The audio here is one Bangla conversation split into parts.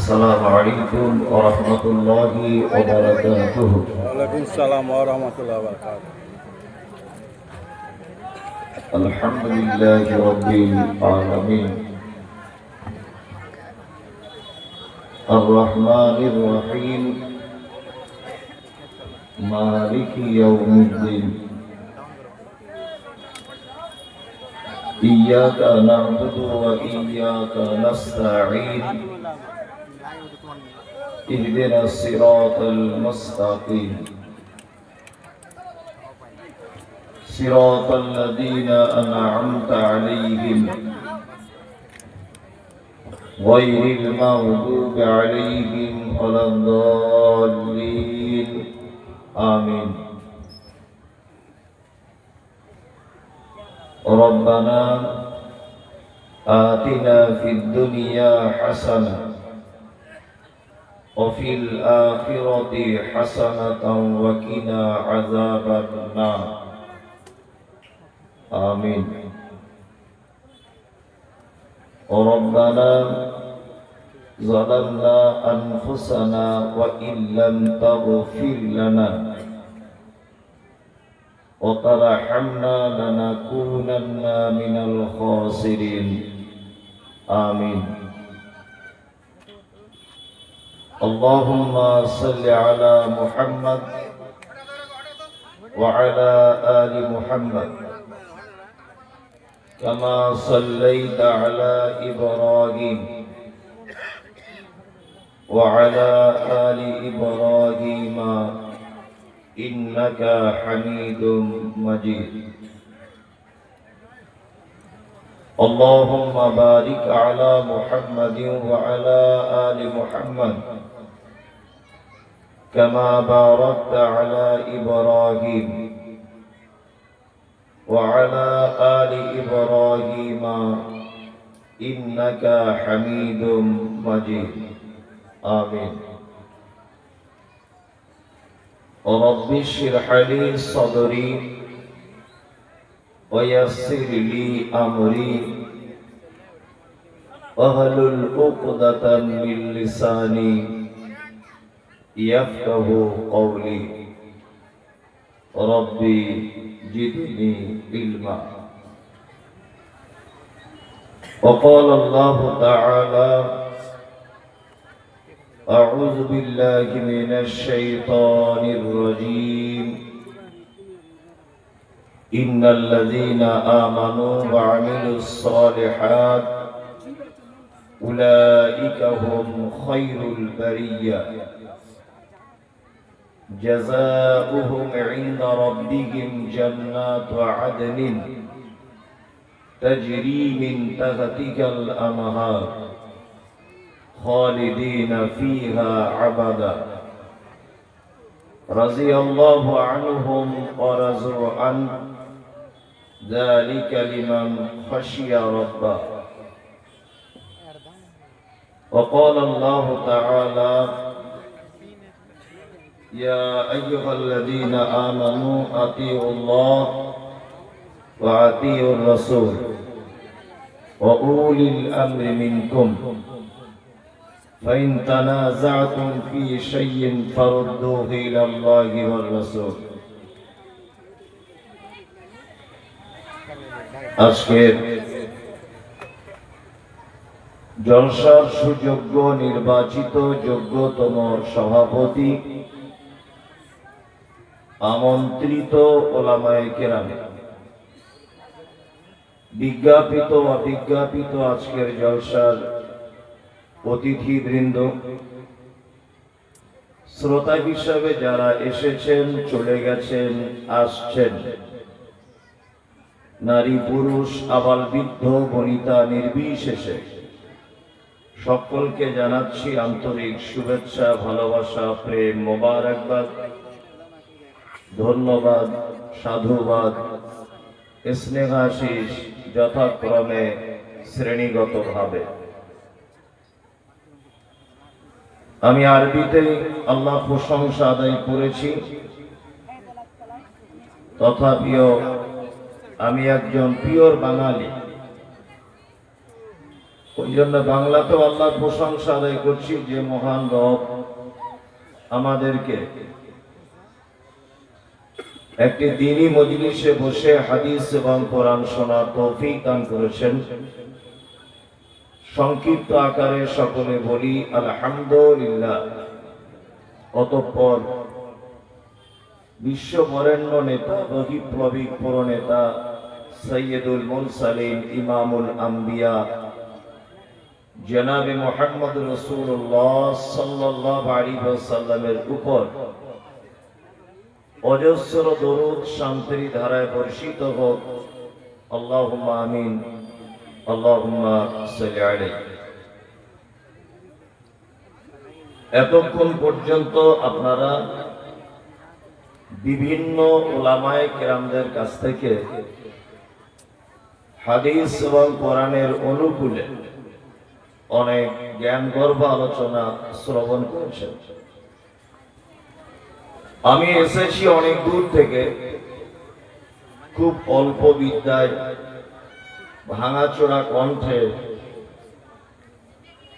السلام عليكم ورحمة الله وبركاته. وعليكم السلام ورحمة الله وبركاته. الحمد لله رب العالمين الرحمن الرحيم مالك يوم الدين إياك نعبد وإياك نستعين اهدنا الصراط المستقيم صراط الذين أنعمت عليهم غير المغضوب عليهم ولا الضالين آمين. ربنا آتنا في الدنيا حسنة وفي الآخرة حسنة وقنا عذاب النار آمين. ربنا ظلمنا أنفسنا وإن لم تغفر لنا وترحمنا لنكونن من الخاسرين آمين. اللهم صل على محمد وعلى آل محمد كما صليت على إبراهيم وعلى آل إبراهيم إنك حميد مجيد. اللهم بارك على محمد وعلى آل محمد كما باركت على إبراهيم وعلى آل إبراهيم إنك حميد مجيد آمين. رب اشرح لي صدري ويسر لي أمري واحلل عقدة من لساني يفقه قولي ربي زدني علما. وقال الله تعالى أعوذ بالله من الشيطان الرجيم إن الذين آمنوا وعملوا الصالحات أولئك هم خير البرية جزاؤهم عند ربهم جنات عدن تجري من تحتها الأنهار خالدين فيها عبدا رضي الله عنهم ورضوا عنه ذلك لمن خشي ربه. وقال الله تعالى يا أيها الذين آمنوا أطيعوا الله وأطيعوا الرسول وأولي الأمر منكم فإن تنازعتم في شيء فردوه إلى الله والرسول. আজকের জলসার সুযোগ্য নির্বাচিত যোগ্যতম সভাপতি আমন্ত্রিত ওলামায়ে কেরাম, বিজ্ঞাপিত অবিজ্ঞাপিত আজকের জলসার অতিথিবৃন্দ, শ্রোতা হিসাবে যারা এসেছেন, চলে গেছেন, আসছেন, নারী পুরুষ আবাল বৃদ্ধ বনিতা নির্বিশেষে সকলকে জানাচ্ছি আন্তরিক শুভেচ্ছা, ভালোবাসা, প্রেম, মোবারকবাদ, ধন্যবাদ, সাধুবাদ, স্নেহাশিস যথাক্রমে শ্রেণীগতভাবে। আমি আরবিতে আল্লাহ প্রশংসা আদায় করেছি, তথাপিও আমি একজন পিওর বাঙালি। ওই জন্য বাংলাতেও আল্লাহর প্রশংসা আদায় করছি যে মহান রব আমাদেরকে একটি দ্বীনি মজলিসে বসে হাদিস এবং কোরআন শোনার তৌফিক দান করেছেন। সংক্ষিপ্ত আকারে সকলে বলি আলহামদুলিল্লাহ। অতঃপর বিশ্ব বরেণ্য নেতা, বিপ্লবী নেতা, সৈয়দুল মুরসালিন, ইমামুল আম্বিয়া জনাবে মুহাম্মদ রাসূলুল্লাহ সাল্লাল্লাহু আলাইহি ওয়াসাল্লামের উপর অজস্র দরুদ শান্তির ধারায় বর্ষিত হোক। আল্লাহুম্মা আমিন, আল্লাহুম্মা সাল্লি আলাইহি। এতক্ষণ পর্যন্ত আপনারা বিভিন্ন উলামায়ে কেরামদের কাছ থেকে হাদিস এবং কোরআনের অনুকূলে অনেক জ্ঞানগর্ভ আলোচনা শ্রবণ করেছেন। আমি এসেছি অনেক দূর থেকে, খুব অল্প বিদ্যায় ভাঙাচোরা কণ্ঠে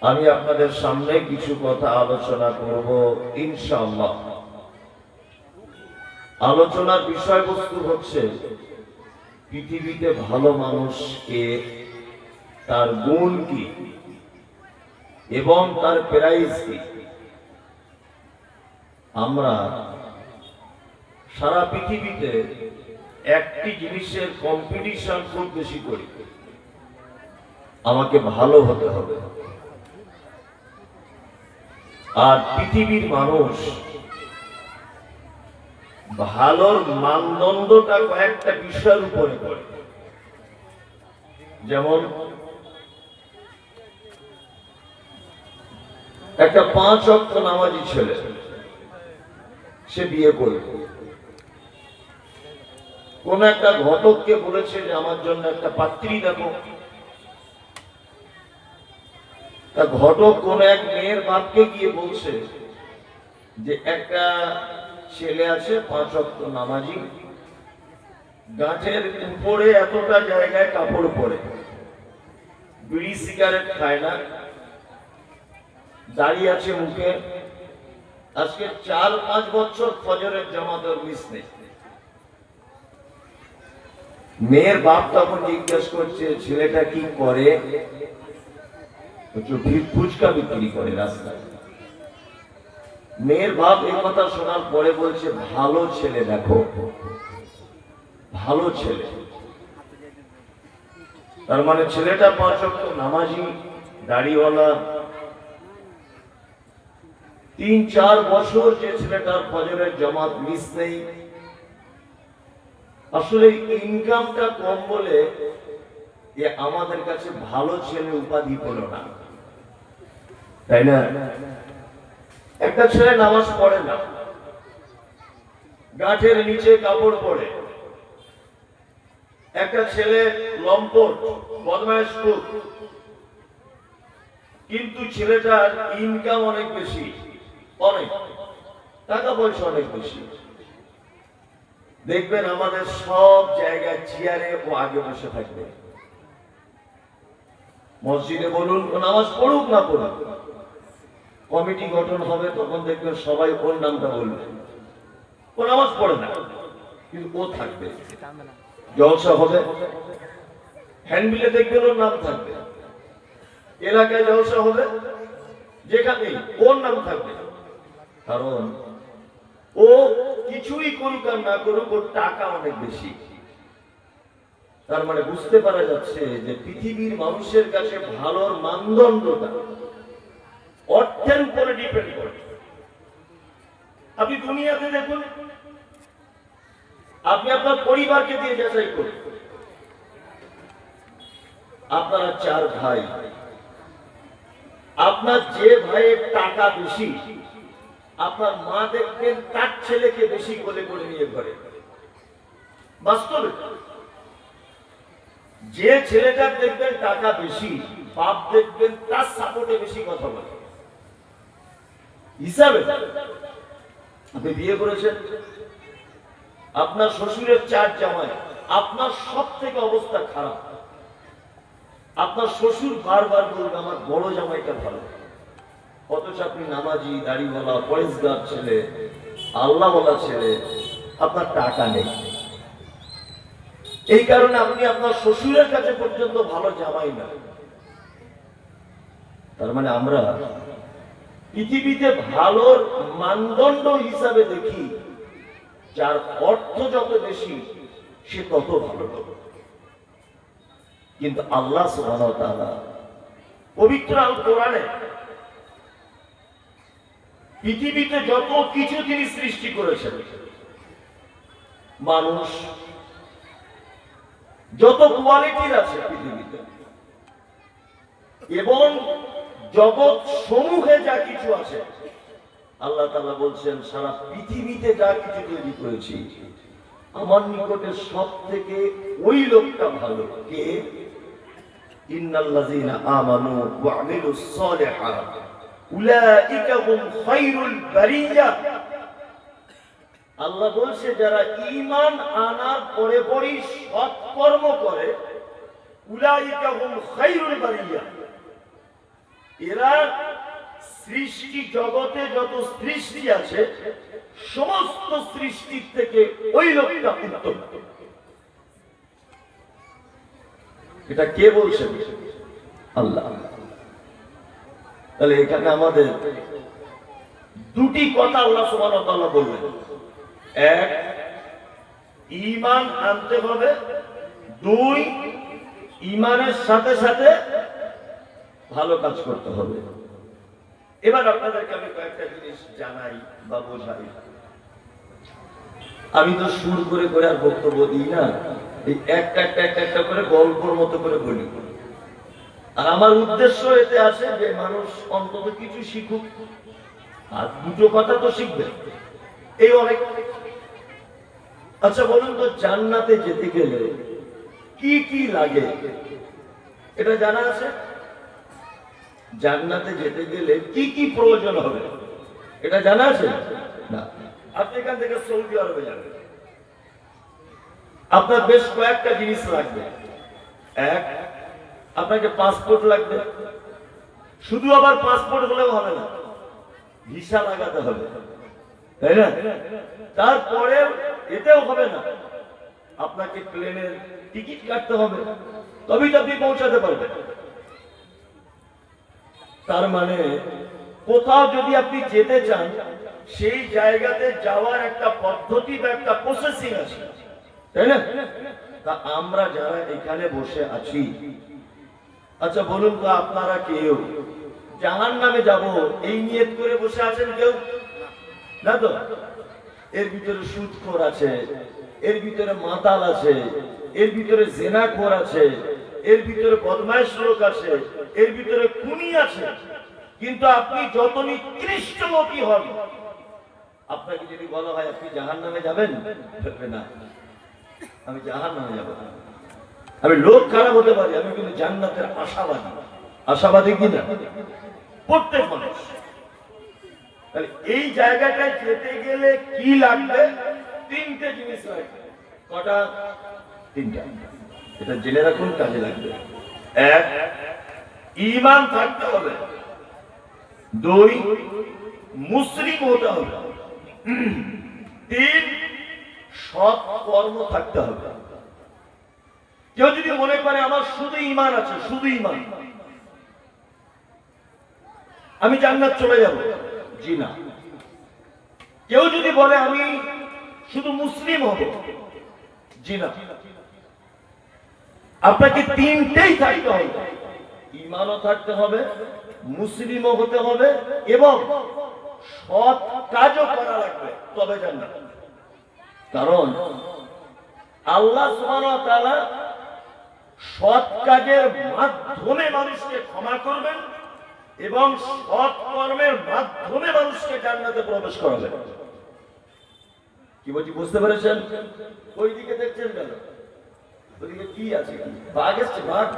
আমি আপনাদের সামনে কিছু কথা আলোচনা করব ইনশাআল্লাহ। আলোচনার বিষয়বস্তু হচ্ছে পৃথিবীতে ভালো মানুষ কে, তার গুণ কি এবং তার প্রাইস কি। আমরা সারা পৃথিবীতে একটি জিনিসের কম্পিটিশন খুব বেশি করি, আমাকে ভালো হতে হবে। আর পৃথিবীর মানুষ ভালোর মানদণ্ডটা কয়েকটা বিষয়ের উপরে করে। যেমন একটা 5 ওয়াক্ত নামাজি ছেলে, সে বিয়ে করবে। কোন একটা ঘটককে বলেছে যে আমার জন্য একটা পাত্রী দেখো। তা ঘটক কোন এক মেয়ের বাপকে গিয়ে বলছে যে একটা ছেলে আছে 5 ওয়াক্ত নামাজি, গাঁটের উপরে এতটা জায়গায় কাপড় পরে, বিড়ি সিগারেট খায় না, দাঁড়িয়ে আছে মুখে, আজকে 4-5 বছর ফজরের জামাতের মিস নেই। মেয়ের বাপ তখন জিজ্ঞেস করছে ছেলেটা কি করে? ফুচকা বিক্রি করে রাস্তায়। মেয়ের বাপ এই কথা শোনার পরে বলছে ভালো ছেলে দেখো, ভালো ছেলে। তার মানে ছেলেটা 5 ওয়াক্ত নামাজি, দাড়িওয়ালা। 3-4 বছর যে ছেলেটার ফজরের জামাত মিস নেই, আসলে ইনকামটা কম বলে আমাদের কাছে ভালো ছেলে উপাধি পেল না, তাই না? একটা ছেলে নামাজ পড়ে না, গাঁটের নিচে কাপড় পরে, একটা ছেলে লম্পট, বদমাইশ লোক, কিন্তু ছেলেটার ইনকাম অনেক বেশি, অনেক টাকা পয়সা অনেক বেশি। দেখবেন আমাদের সব জায়গায় চেয়ারে ও আগে বসে থাকবে। মসজিদে বলুন নামাজ পড়ুক না পড়ুক, কমিটি গঠন হবে, তখন দেখবেন সবাই ওর নামটা বলবে। ও নামাজ পড়ে না কিন্তু ও থাকবে। জলসা হবে, হ্যান্ডবিলে দেখবেন ওর নাম থাকবে। এলাকায় জলসা হবে, যেখানে ওর নাম থাকবে। কারণ ও কিছুই করুক আর না করুক, ওর টাকা অনেক বেশি। তার মানে বুঝতে পারা যাচ্ছে যে পৃথিবীর মানুষের কাছে ভালোর মানদণ্ডটা অর্থের উপরে ডিপেন্ড করে। আপনি দুনিয়াতে দেখুন, আপনি আপনার পরিবারকে দিয়ে যাচাই করুন। আপনারা 4 ভাই, আপনার যে ভাইয়ের টাকা বেশি, আপনার মা দেখবেন তার ছেলেকে বেশি কোলে করে নিয়ে ঘরে। বাস্তবে যে ছেলেটার দেখবেন টাকা বেশি, বাপ দেখবেন তার সাপোর্টে বেশি কথা বলে। হিসাবে আপনি বিয়ে করেছেন, আপনার শ্বশুরের 4 জামাই, আপনার সব থেকে অবস্থা খারাপ। আপনার শ্বশুর বারবার বলবে আমার বড় জামাইটা ভালো, অথচ আপনি নামাজি, দাড়িওয়ালা, পরেশগার ছেলে, আল্লাহ বলা ছেলে, আপনার টাকা নেই। এই কারণে আপনি আপনার শ্বশুরের কাছে পর্যন্ত ভালো জামাই না। তার মানে আমরা পৃথিবীতে ভালোর মানদণ্ড হিসাবে দেখি যার অর্থ যত বেশি সে তত ভালো। কিন্তু আল্লাহ সুবহানাহু ওয়া তাআলা পবিত্র আল কোরআনে পৃথিবীতে যত কিছু তিনি সৃষ্টি করেছেন, মানুষ যত কোয়ালিটির আছে পৃথিবীতে এবং জগৎ সমূহে যা কিছু আছে, আল্লাহ তাআলা বলছেন সারা পৃথিবীতে যা কিছু তৈরি করেছি আমার নিকটে সব থেকে ওই লোকটা ভালো। কে? ইন্নাল্লাযীনা আমানু ওয়া আমিলুস সালিহাত উলাইকা হুম খায়রুল বারিয়া। আল্লাহ বলছে যারা ঈমান আনার পরে পরই সৎকর্ম করে, উলাইকা হুম খায়রুল বারিয়া, এরা সৃষ্টি জগতে যত সৃষ্টি আছে সমস্ত সৃষ্টির থেকে ওই লোকটা উত্তম। এটা কে বলছেন? আল্লাহ। তাহলে এখানে আমাদের দুটি কথা আল্লাহ সুবহানাহু ওয়া তাআলা বললেন। এক, ঈমান আনতে হবে। দুই, ঈমানের সাথে সাথে ভালো কাজ করতে হবে। এবার আপনাদেরকে আমি কয়েকটা জিনিস জানাই বা বোঝাই। আমি তো সুর করে করে আর বক্তব্য দিই না, এই একটা একটা একটা একটা করে গল্পর মতো করে বলি। আর আমার উদ্দেশ্য এতে আছে যে মানুষ অন্তত কিছু শিখুক, আর দুটো কথা তো শিখবে, এই অনেক। আচ্ছা বলুন তো, জান্নাতে যেতে গেলে কি কি লাগে এটা জানা আছে? জান্নাতে যেতে গেলে কি কি প্রয়োজন হবে এটা জানা আছে? না। আপনি এখান থেকে সৌদি আরবে যাবেন, আপনার বেশ কয়েকটা জিনিস লাগবে। এক, আপনাকে পাসপোর্ট লাগবে। শুধু আবার পাসপোর্ট হলেও হবে না, ভিসা লাগাতে হবে, তাই না? তারপরে এতেও হবে না, আপনাকে প্লেনের টিকিট কাটতে হবে, তবেই তো আপনি পৌঁছাতে পারবেন। তার মানে কোথাও যদি আপনি যেতে চান, সেই জায়গাতে যাওয়ার একটা পদ্ধতি বা একটা প্রসেসিং আছে, তাই না? তা আমরা যারা এখানে বসে আছি, আচ্ছা বলুন তো, আপনারা কেউ জাহান্নামে যাব এই নিয়ত করে বসে আছেন? কেউ না তো। এর ভিতরে সুদখোর আছে, এর ভিতরে মাতাল আছে, এর ভিতরে জেনাখোর আছে, এর ভিতরে বদমাইশ লোক আছে, এর ভিতরে খুনি আছে। কিন্তু আপনি যত নিকৃষ্ট লোকই হন, আপনাকে যদি বলা হয় আপনি জাহান্নামে যাবেন, বলবেন না আমি জাহান্নামে যাব না। আমি লোক খারাপ হতে পারি, আমি কিন্তু জান্নাতের আশাবাদী। আশাবাদী কিনা প্রত্যেক মানুষ। তাহলে এই জায়গাটায় যেতে গেলে কি লাগবে? তিনটে জিনিস লাগবে। কটা? তিনটা। এটা জেনে রাখুন, কাজে লাগবে। এক, ঈমান থাকতে হবে। দুই, মুসলিম হতে হবে। তিন, সৎ কর্ম থাকতে হবে। কেউ যদি মনে করে আমার শুধু ঈমান আছে, শুধু ঈমান, আমি জান্নাত চলে যাব, জি না। কেউ যদি বলে আমি শুধু মুসলিম হব, জি না। আপনাকে তিনটেই থাকতে হবে, ঈমানও থাকতে হবে, মুসলিমও হতে হবে এবং সৎ কাজও করা লাগবে, তবে জান্নাত। কারণ আল্লাহ সুবহানাহু ওয়া তাআলা সৎ কাজের মাধ্যমে মানুষকে ক্ষমা করবেন এবং সৎ কর্মের মাধ্যমে মানুষকে জান্নাতে প্রবেশ করাবেন। কি বলছি বুঝতে পেরেছেন? ওই দিকে দেখছেন কেন? ওইদিকে কি আছে? বাঘ এসছে, বাঘ।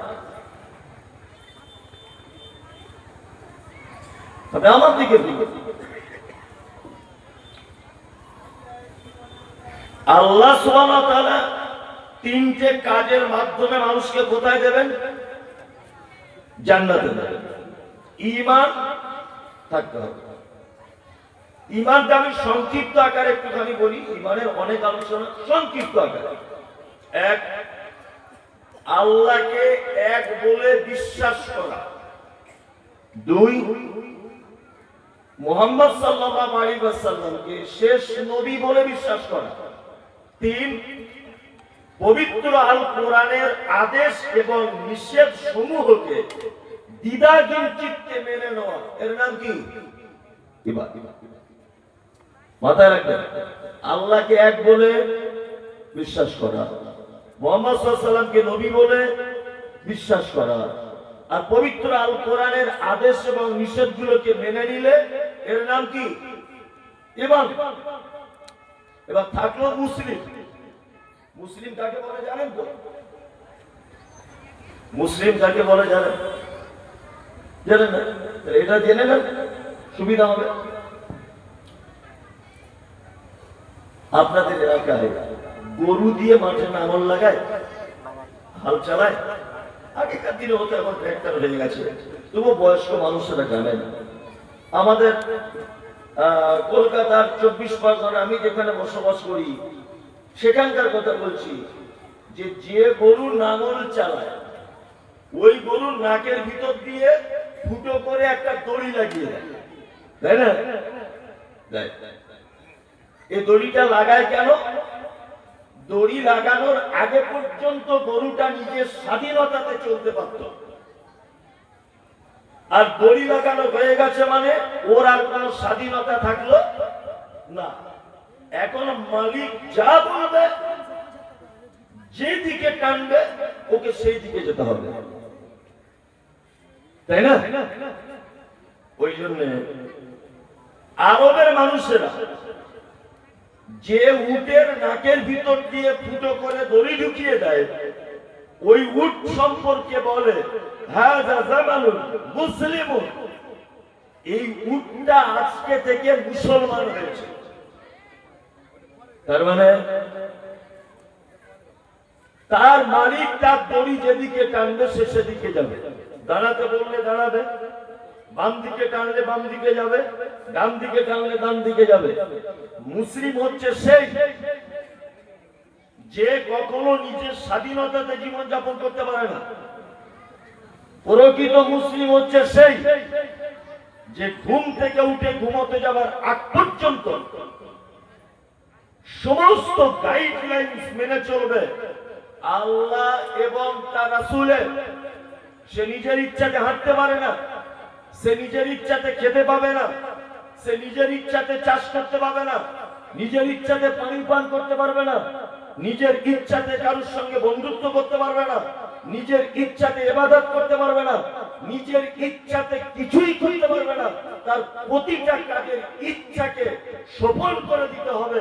তবে আমার দিকে আল্লাহ সুবহানাহু ওয়া তাআলা তিনটে কাজের মাধ্যমে মানুষকে কোথায় দেবেন? জান্নাতে যাবে। ঈমান থাকতে হবে। ঈমানটা আমি সংক্ষিপ্ত আকারে একটুখানি বলি, ঈমানের অনেক আলোচনা, সংক্ষিপ্ত আকারে। এক, আল্লাহকে এক বলে বিশ্বাস করা। দুই, মুহাম্মদ সাল্লাল্লাহু আলাইহি ওয়াসাল্লামকে শেষ নবী বলে বিশ্বাস করা। তিন, পবিত্র আল কোরআনের আদেশ এবং নিষেধ সমূহকে দ্বিধাহীন চিত্তে মেনে নেওয়া। এর নাম কি? ঈমান। মাথায় রাখবেন, আল্লাহকে এক বলে বিশ্বাস করা, মুহাম্মদ সাল্লাল্লাহু আলাইহি ওয়াসাল্লামকে নবী বলে বিশ্বাস করা, আর পবিত্র আল কোরআনের আদেশ এবং নিষেধগুলোকে মেনে নিলে এর নাম কি? ঈমান। এবার থাকলো মুসলিম। মুসলিম কাকে বলে জানেন তো? মুসলিম কাকে বলে জানেন? জানেন না? এটা জেনে নেন, সুবিধা হবে। আপনাদের এলাকায় গরু দিয়ে মাঠে নাঙল লাগায়, হাল চালায়। আগেকার দিনে হতো, এখন ট্র্যাক্টর হয়ে গেছে, তবু বয়স্ক মানুষেরা জানেন। আমাদের কলকাতার 24 পরগনা, আমি যেখানে বসবাস করি সেখানকার কথা বলছি, যে গরু নাঙল চালায় ওই গরুর নাকের ভিতর দিয়ে ফুটো করে একটা দড়ি লাগিয়ে দেয়, তাই না? এই দড়িটা লাগায় কেন? দড়ি লাগানোর আগে পর্যন্ত গরুটা নিজের স্বাধীনতাতে চলতে পারত, আর দড়ি লাগানো হয়ে গেছে মানে ওর আর কোন স্বাধীনতা থাকলো না। এখন মালিক যা বলবে, যে দিকে টানবে ওকে সেই দিকে যেতে হবে, তাই না? ওই জন্য আরবের মানুষেরা যে উটের নাকের ভিতর দিয়ে ফুটো করে দড়ি ঢুকিয়ে দেয়, ওই উট সম্পর্কে বলে হাযা জামালুন মুসলিমুন। এই উটটা আজকে থেকে মুসলমান হয়েছে। তার মানে তার মালিক তার দড়ি যেদিকে টানবে সে সেদিকে যাবে। দাঁড়াতে বললে দাঁড়াবে, বাম দিকে টানলে বাম দিকে যাবে, ডান দিকে টানলে ডান দিকে যাবে। মুসলিম হচ্ছে সেই যে কখনো নিজের স্বাধীনতাতে জীবন যাপন করতে পারে না। প্রকৃত মুসলিম হচ্ছে সেই যে ঘুম থেকে উঠে ঘুমোতে যাবার আগ পর্যন্ত সমস্ত গাইডলাইন্স মেনে চলবে আল্লাহ এবং তার রাসূলের। সে নিজের ইচ্ছাতে হাঁটতে পারে না, সে নিজের ইচ্ছাতে খেতে পাবে না, সে নিজের ইচ্ছাতে চাষ করতে পারবে না, নিজের ইচ্ছাতে পানি পান করতে পারবে না, নিজের ইচ্ছাতে কারোর সঙ্গে বন্ধুত্ব করতে পারবে না, নিজের ইচ্ছাতে ইবাদত করতে পারবে না, নিজের ইচ্ছাতে কিছুই করতে পারবে না। তার প্রতিটা কাজের ইচ্ছাকে সফল করে দিতে হবে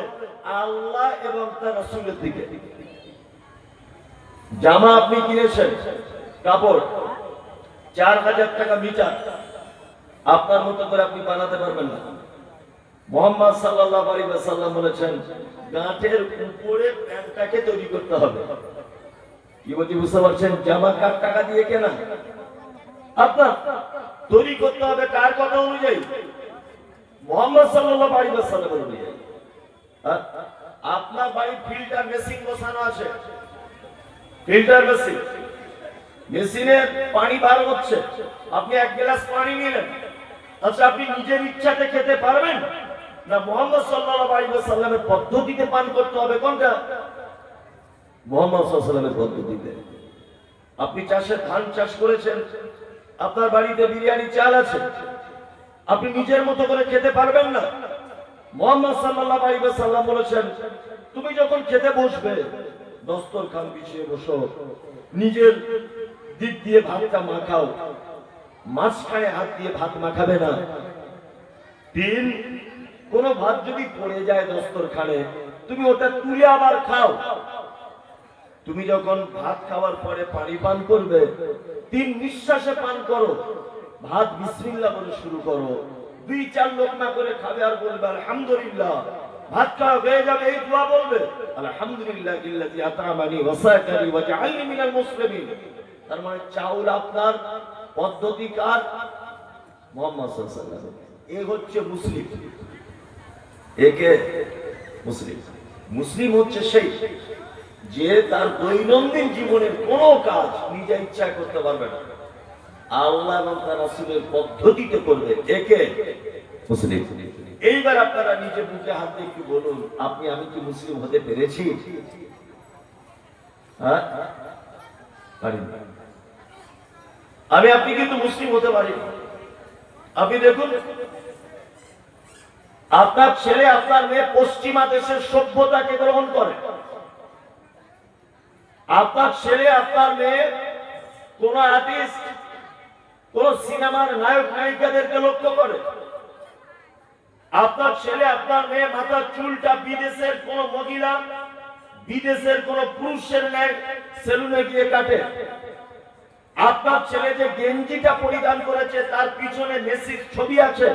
আল্লাহ এবং তার রাসূলের দিকে। জামা আপনি কিনেছেন, কাপড় 4000 টাকা মিটার, আপনার মতো করে আপনি বানাতে পারবেন না। মুহাম্মদ সাল্লাল্লাহু আলাইহি ওয়াসাল্লাম বলেছেন গাঁটের উপরে প্যান্টটাকে তৈরি করতে হবে। কি বলছি বুঝতে পারছেন? জামা কার টাকা দিয়ে কেনা? আপনার তৈরি করতে হবে কার কথা অনুযায়ী? মুহাম্মদ সাল্লাল্লাহু আলাইহি ওয়াসাল্লাম অনুযায়ী। আপনার বাড়ির ফিল্টার মেশিন বসানো আছে, ফিল্টার মেশিন, মেশিনে পানি বার হচ্ছে, আপনি এক গ্লাস পানি নিলেন, আচ্ছা আপনি নিজের ইচ্ছাতে খেতে পারবেন না মুহাম্মদ সাল্লাল্লাহু আলাইহি ওয়াসাল্লামের পদ্ধতিতে পান করতে হবে? কোনটা? মুহাম্মদ সাল্লাল্লাহু আলাইহি ওয়াসাল্লামের পদ্ধতিতে। আপনি ধান চাষ করেছেন, আপনার বাড়িতে বিরিয়ানি চাল আছে, আপনি নিজের মতো করে খেতে পারবেন না। মুহাম্মদ সাল্লাল্লাহু আলাইহি ওয়াসাল্লাম বলেছেন তুমি যখন খেতে বসবে দস্তরখান বিছিয়ে বসো, নিজের দিক দিয়ে ভাতটা মাখাও, মাঝখানে হাত দিয়ে ভাত মাখাবে না। তিন, কোন ভাত যদি পড়ে যায় দস্তরখানে তুমি ওটা তুলে আবার খাও। তুমি যখন ভাত খাওয়ার পরে পানি পান করবে 3 নিঃশ্বাসে পান করো, ভাত বিসমিল্লাহ বলে শুরু করো, 2-4 লোকমা করে খাবে আর বলবে আলহামদুলিল্লাহ। ভাত খাওয়া হয়ে যাবে, এই দোয়া বলবে আলহামদুলিল্লাহিল্লাযী আত'আমানি ওয়া সাকানি ওয়া জাআলনি মিনাল মুসলিমিন। তার মানে চাউল আপনার পদ্ধতি কার? মুহাম্মদ সাল্লাল্লাহু আলাইহি ওয়াসাল্লাম। এ হচ্ছে মুসলিম। একে মুসলিম। মুসলিম হচ্ছে সেই যে তার দৈনন্দিন জীবনের কোনো কাজ নিজে ইচ্ছা করতে পারবে না, আল্লাহ এবং তার রাসূলের পদ্ধতিতে করবে। একে মুসলিম। এইবার আপনারা নিজে বুকে হাত দিয়ে একটু বলুন, আমি কি মুসলিম হতে পেরেছি? হ্যাঁ, পারিনি। আপনি কিন্তু মুসলিম হতে পারেন। আপনি দেখুন, আপনার ছেলে আপনার মেয়ে পশ্চিমা দেশের সভ্যতাকে গ্রহণ করে। আপনার ছেলে আপনার মেয়ে কোন আর্টিস্ট, কোন সিনেমার নায়ক নায়িকাদেরকে লক্ষ্য করে। আপনার ছেলে আপনার মেয়ে মাথার চুলটা বিদেশের কোন মহিলা, বিদেশের কোন পুরুষের ন্যায় সেলুনে গিয়ে কাটে। আপনার ছেলে যে গেঞ্জিটা পরিধান করেছে তার পিছনে মেসির ছবি আছে।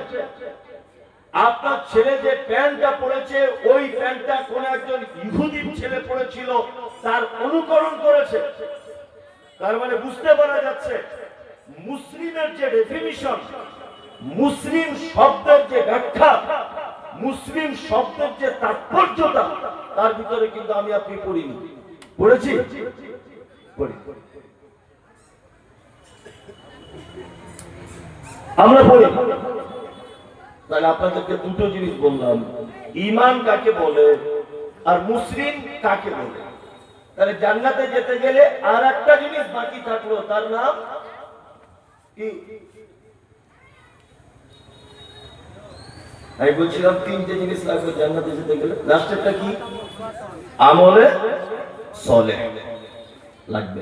আপনার ছেলে যে প্যান্টটা পরেছে ওই প্যান্টটা কোন একজন ইহুদির ছেলে পরেছিল, তার অনুকরণ করেছে। তার মানে বুঝতে পারা যাচ্ছে মুসলিমের যে ডেফিনিশন, মুসলিম শব্দের যে ব্যাখ্যা, মুসলিম শব্দের যে তাৎপর্যতা, তার ভিতরে কিন্তু আপনি পড়িনি। পড়েছি? পড়ি। আমরা পড়ি। তাহলে আপনাদেরকে দুটো জিনিস বললাম, ঈমান কাকে বলে আর মুসলিম কাকে বলে। তাহলে জান্নাতে যেতে গেলে আর একটা জিনিস বাকি থাকলো, তার নাম কি? আমি বলছিলাম তিনটে জিনিস লাগবে জান্নাতে যেতে গেলে। লাস্টেরটা কি? আমলে সলেহ লাগবে।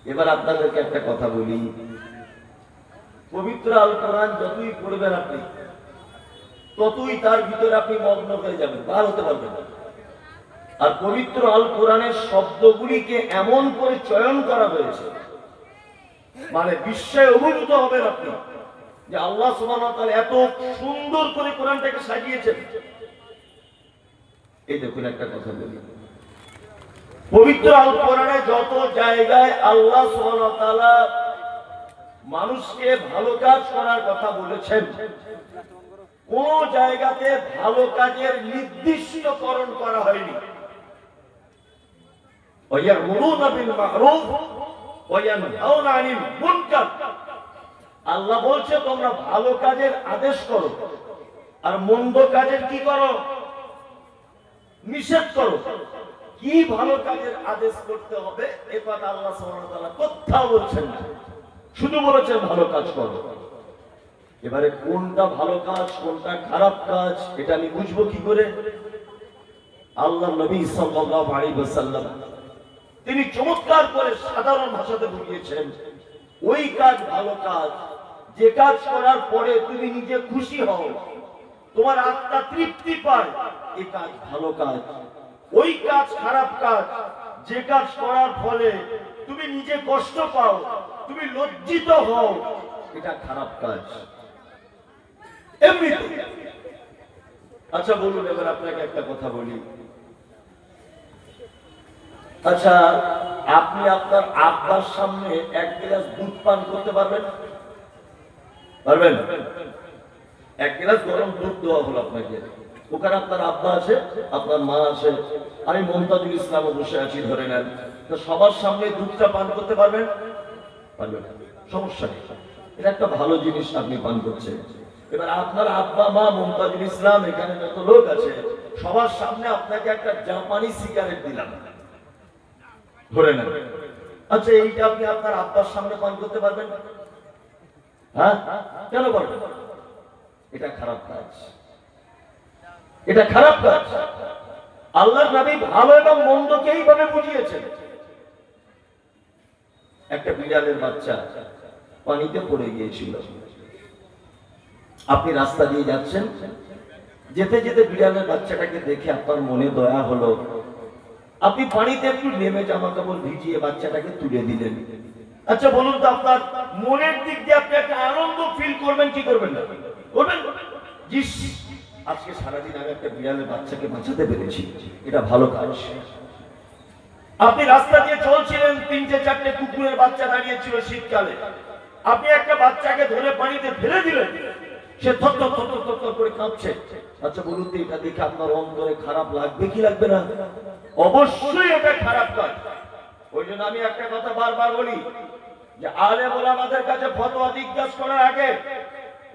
এবার আপনাদেরকে একটা কথা বলি, পবিত্র আল কোরআন যতই পড়বেন আপনি, ততই তার ভিতরে আপনি মগ্ন হয়ে যাবেন, বার হতে পারবেন না। আর পবিত্র আল কোরআনের শব্দগুলিকে এমন করে চয়ন করা হয়েছে, মানে বিস্ময়ে অভিভূত হবেন আপনি যে আল্লাহ সুবহানাহু ওয়া তাআলা এত সুন্দর করে কোরআনটাকে সাজিয়েছেন। এই দেখুন একটা কথা বলি, পবিত্র আল কোরআনে যত জায়গায় আল্লাহ সুবহানাহু ওয়া তাআলা মানুষকে ভালো কাজ করার কথা বলেছেন, কোন জায়গাতে ভালো কাজের নির্দিষ্টকরণ করা হয়নি। ওয়ায়ামুরুনা বিল মা'রুফ ওয়া ইয়ানহাউনা আনিল মুনকার। আল্লাহ বলছে তোমরা ভালো কাজের আদেশ করো আর মন্দ কাজের কি করো? নিষেধ করো। কি ভালো কাজের আদেশ করতে হবে এ কথা আল্লাহ সুবহানাহু ওয়া তাআলা কোথাও বলছেন না, শুধু বলেছেন ভালো কাজ করো। এবারে কোনটা ভালো কাজ কোনটা খারাপ কাজ এটা আমি বুঝবো কি করে? আল্লাহ নবী সাল্লাল্লাহু আলাইহি ওয়াসাল্লাম তিনি চমৎকার করে সাধারণ ভাষাতে বুঝিয়েছেন, ওই কাজ ভালো কাজ যে কাজ করার পরে তুমি নিজে খুশি হও, তোমার আত্মা তৃপ্তি পায়, এই কাজ ভালো কাজ। ওই কাজ খারাপ কাজ যে কাজ করার ফলে তুমি নিজে কষ্ট পাও, তুমি লজ্জিত হও, এটা খারাপ কাজ। এমনি। আচ্ছা বলুন, এবার আপনাকে একটা কথা বলি, আচ্ছা আপনি আপনার আব্বার সামনে এক গ্লাস দুধ পান করতে পারবেন? পারবেন? এক গ্লাস গরম দুধ দেওয়া হলো আপনাকে, ওখানে আপনার আব্বা আছে, আপনার মা আছে, আমি মুমতাজুল ইসলাম বসে আছি ধরে নেন, তো সবার সামনে দুধটা পান করতে পারবেন? পারবেন, সমস্যা নেই, এটা একটা ভালো জিনিস আপনি পান করছেন। এবার আপনার আব্বা মা মুমতাজুল ইসলাম এখানে যত লোক আছে সবার সামনে আপনাকে একটা জাপানি সিগারেট দিলাম ধরে নেন, আচ্ছা এইটা আপনি আপনার আব্বার সামনে পান করতে পারবেন? হ্যাঁ, কেন পারবেন? এটা খারাপ কাজ, এটা খারাপ কাজ। আল্লাহর নবী ভালো এবং মন্দকে এইভাবে বুঝিয়েছেন। একটা বিড়ালের বাচ্চা পানিতে পড়ে গিয়েছিল, আপনি রাস্তা দিয়ে যাচ্ছেন, যেতে যেতে বিড়ালের বাচ্চাটাকে দেখে আপনার মনে দয়া হলো, আপনি পানিতে একটু নেমে জামা কাপড় ভিজিয়ে বাচ্চাটাকে তুলে দিলেন। আচ্ছা বলুন তো, আপনার মনের দিক দিয়ে আপনি একটা আনন্দ ফিল করবেন কি করবেন না? করবেন। আজকে সারাদিন আমি একটা বিড়ালের বাচ্চাকে বাঁচাতে পেরেছি, এটা ভালো কাজ। আপনি রাস্তা দিয়ে চলছিলেন, 3-4টে কুকুরের বাচ্চা দাঁড়িয়েছিল শীতকালে, আপনি একটা বাচ্চাকে ধরে পানিতে ফেলে দিলেন, সে থর করে কাঁপছে। আচ্ছা বলুন তো, এটা দেখে আপনার অন্তরে খারাপ লাগবে কি লাগবে না? অবশ্যই এটা খারাপ কাজ। ওই জন্য আমি একটা কথা বারবার বলি যে আলেম ওলামাদের কাছে ফতোয়া জিজ্ঞাসা করার আগে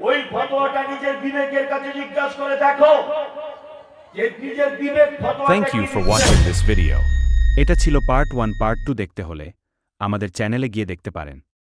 ওই ফতোয়াটা নিজের বিবেকের কাছে জিজ্ঞাসা করে দেখো যে নিজের বিবেক ফতোয়া। Thank you for watching this video. এটা ছিল পার্ট 1। পার্ট 2 দেখতে হলে আমাদের চ্যানেলে গিয়ে দেখতে পারেন।